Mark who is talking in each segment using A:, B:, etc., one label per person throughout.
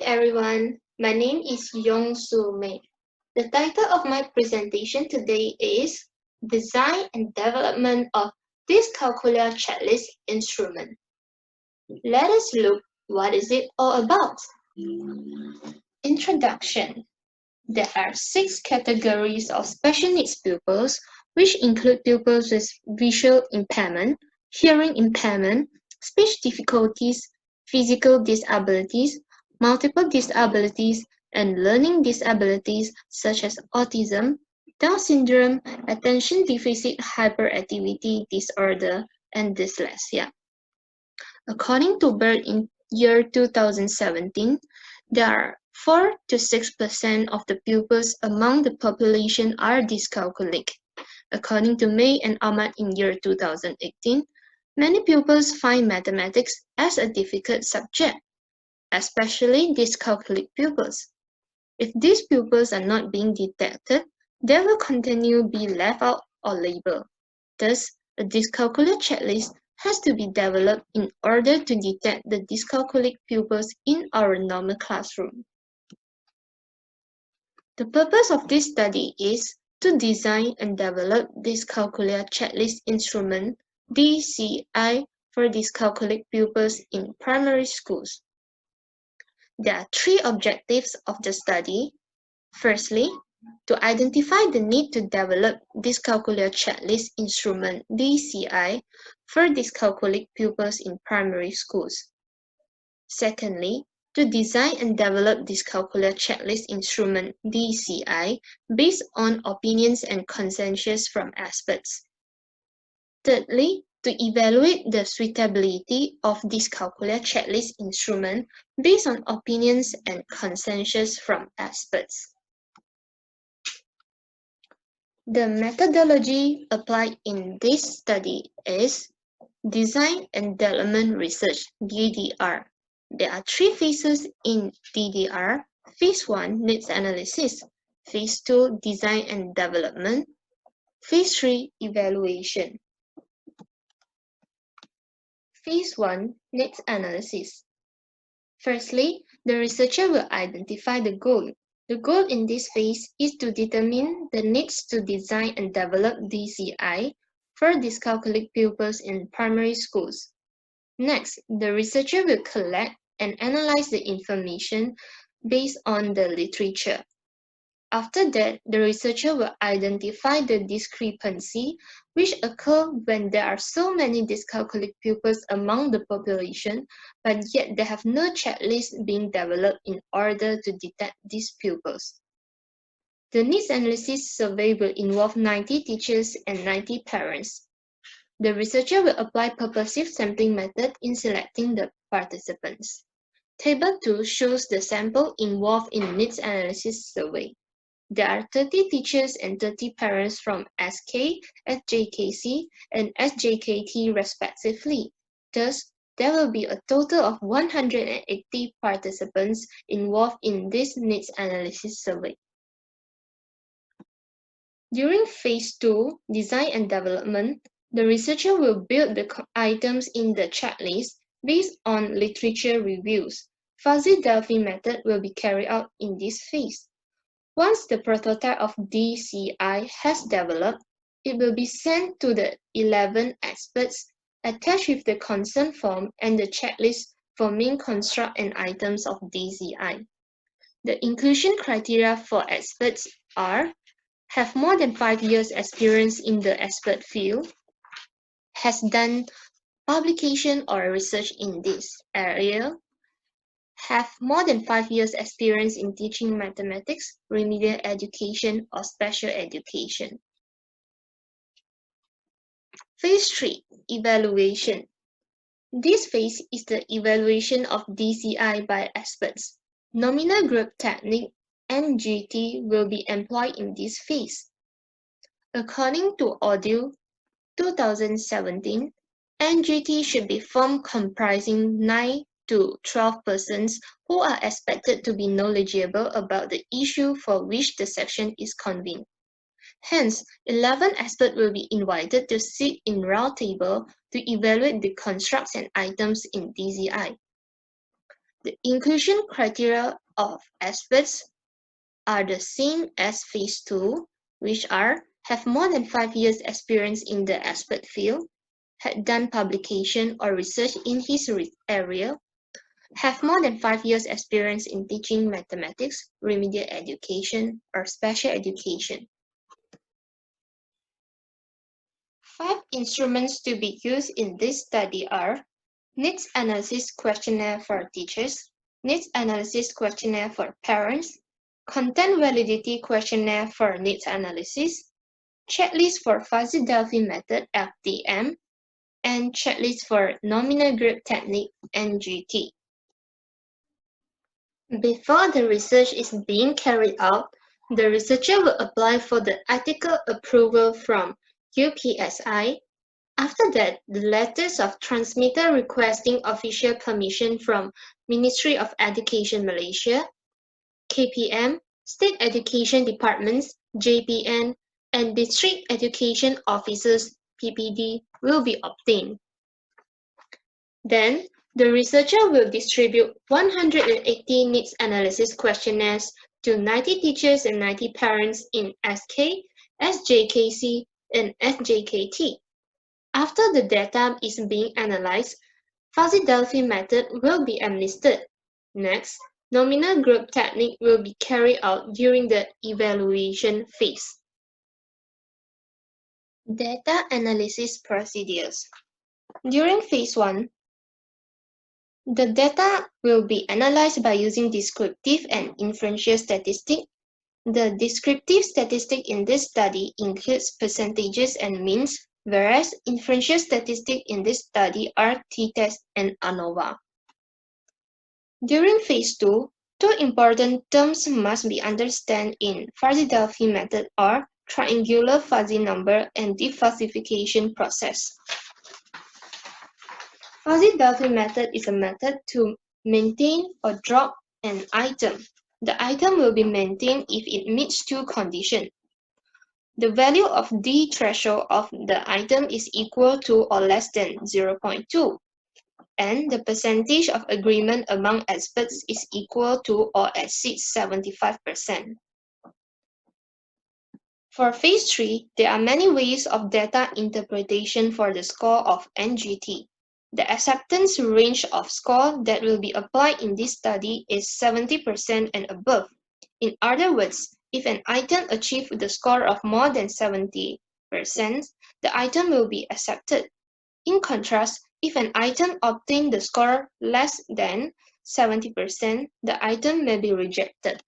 A: everyone, my name is Yoong Soo May. The title of my presentation today is Design and Development of Dyscalculia Checklist Instrument. Let us look what is it all about. Introduction. There are 6 categories of special needs pupils, which include pupils with visual impairment, hearing impairment, speech difficulties, physical disabilities, multiple disabilities, and learning disabilities such as autism, Down syndrome, attention deficit hyperactivity disorder, and dyslexia. According to Bird in year 2017, there are 4 to 6% of the pupils among the population are dyscalculic. According to May and Ahmad in year 2018, many pupils find mathematics as a difficult subject, especially dyscalculic pupils. If these pupils are not being detected, they will continue to be left out or labeled. Thus, a dyscalculia checklist has to be developed in order to detect the dyscalculic pupils in our normal classroom. The purpose of this study is to design and develop dyscalculia checklist instrument DCI for dyscalculic pupils in primary schools. There are 3 objectives of the study. Firstly, to identify the need to develop dyscalculia checklist instrument DCI for dyscalculic pupils in primary schools. Secondly, to design and develop dyscalculia checklist instrument DCI based on opinions and consensus from experts. Thirdly, to evaluate the suitability of dyscalculia checklist instrument based on opinions and consensus from experts. The methodology applied in this study is Design and Development Research (DDR). There are 3 phases in DDR. Phase 1 needs analysis, Phase 2 design and development, Phase 3 evaluation. Phase 1 needs analysis. Firstly, the researcher will identify the goal. The goal in this phase is to determine the needs to design and develop DCI for dyscalculic pupils in primary schools. Next, the researcher will collect and analyze the information based on the literature. After that, the researcher will identify the discrepancy which occur when there are so many dyscalculic pupils among the population, but yet they have no checklist being developed in order to detect these pupils. The needs analysis survey will involve 90 teachers and 90 parents. The researcher will apply purposive sampling method in selecting the participants. Table 2 shows the sample involved in needs analysis survey. There are 30 teachers and 30 parents from SK, SJKC, and SJKT respectively. Thus, there will be a total of 180 participants involved in this needs analysis survey. During Phase 2, Design and Development, the researcher will build the items in the checklist based on literature reviews. Fuzzy Delphi method will be carried out in this phase. Once the prototype of DCI has developed, it will be sent to the 11 experts attached with the consent form and the checklist for main construct and items of DCI. The inclusion criteria for experts are have more than 5 years experience in the expert field, has done publication or research in this area, have more than 5 years experience in teaching mathematics, remedial education, or special education. Phase 3, Evaluation. This phase is the evaluation of DCI by experts. Nominal group technique NGT will be employed in this phase. According to Audio 2017, NGT should be formed comprising 9 to 12 persons who are expected to be knowledgeable about the issue for which the section is convened. Hence, 11 experts will be invited to sit in round table to evaluate the constructs and items in DCI. The inclusion criteria of experts are the same as Phase 2, which are have more than 5 years experience in the expert field, had done publication or research in his area, have more than 5 years experience in teaching mathematics, remedial education, or special education. 5 instruments to be used in this study are Needs Analysis Questionnaire for teachers, Needs Analysis Questionnaire for parents, Content Validity Questionnaire for needs analysis, Checklist for Fuzzy Delphi Method FDM, and Checklist for Nominal Group Technique NGT. Before the research is being carried out, the researcher will apply for the ethical approval from UPSI. After that, the letters of transmitter requesting official permission from Ministry of Education Malaysia, KPM, State Education Departments, JPN, and District Education Officers, PPD, will be obtained. Then, the researcher will distribute 180 needs analysis questionnaires to 90 teachers and 90 parents in SK, SJKC, and SJKT. After the data is being analyzed, Fuzzy Delphi method will be administered. Next, nominal group technique will be carried out during the evaluation phase. Data analysis procedures. During phase 1, the data will be analyzed by using descriptive and inferential statistics. The descriptive statistic in this study includes percentages and means, whereas inferential statistics in this study are t-test and ANOVA. During phase 2, 2 important terms must be understood in Fuzzy Delphi method are triangular fuzzy number and defuzzification process. Fuzzy Delphi method is a method to maintain or drop an item. The item will be maintained if it meets 2 conditions. The value of D threshold of the item is equal to or less than 0.2, and the percentage of agreement among experts is equal to or exceeds 75%. For phase 3, there are many ways of data interpretation for the score of NGT. The acceptance range of score that will be applied in this study is 70% and above. In other words, if an item achieves the score of more than 70%, the item will be accepted. In contrast, if an item obtains the score less than 70%, the item may be rejected.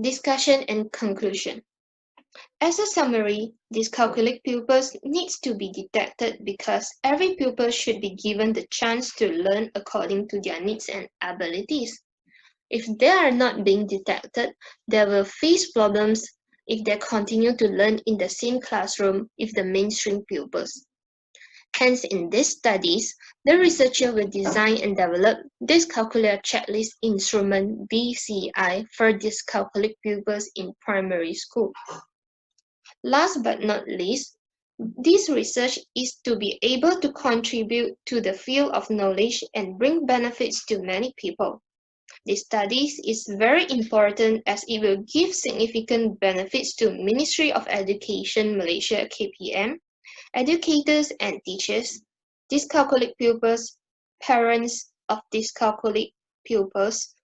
A: Discussion and conclusion. As a summary, dyscalculic pupils needs to be detected because every pupil should be given the chance to learn according to their needs and abilities. If they are not being detected, they will face problems if they continue to learn in the same classroom with the mainstream pupils. Hence, in these studies, the researcher will design and develop dyscalculia checklist instrument BCI for dyscalculic pupils in primary school. Last but not least, this research is to be able to contribute to the field of knowledge and bring benefits to many people. This study is very important as it will give significant benefits to Ministry of Education Malaysia KPM, educators and teachers, dyscalculic pupils, parents of dyscalculic pupils,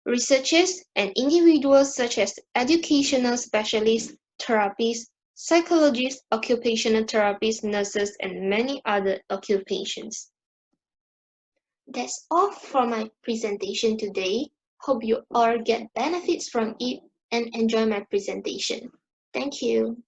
A: researchers, and individuals such as educational specialists, therapists, psychologists, occupational therapists, nurses, and many other occupations. That's all for my presentation today. Hope you all get benefits from it and enjoy my presentation. Thank you.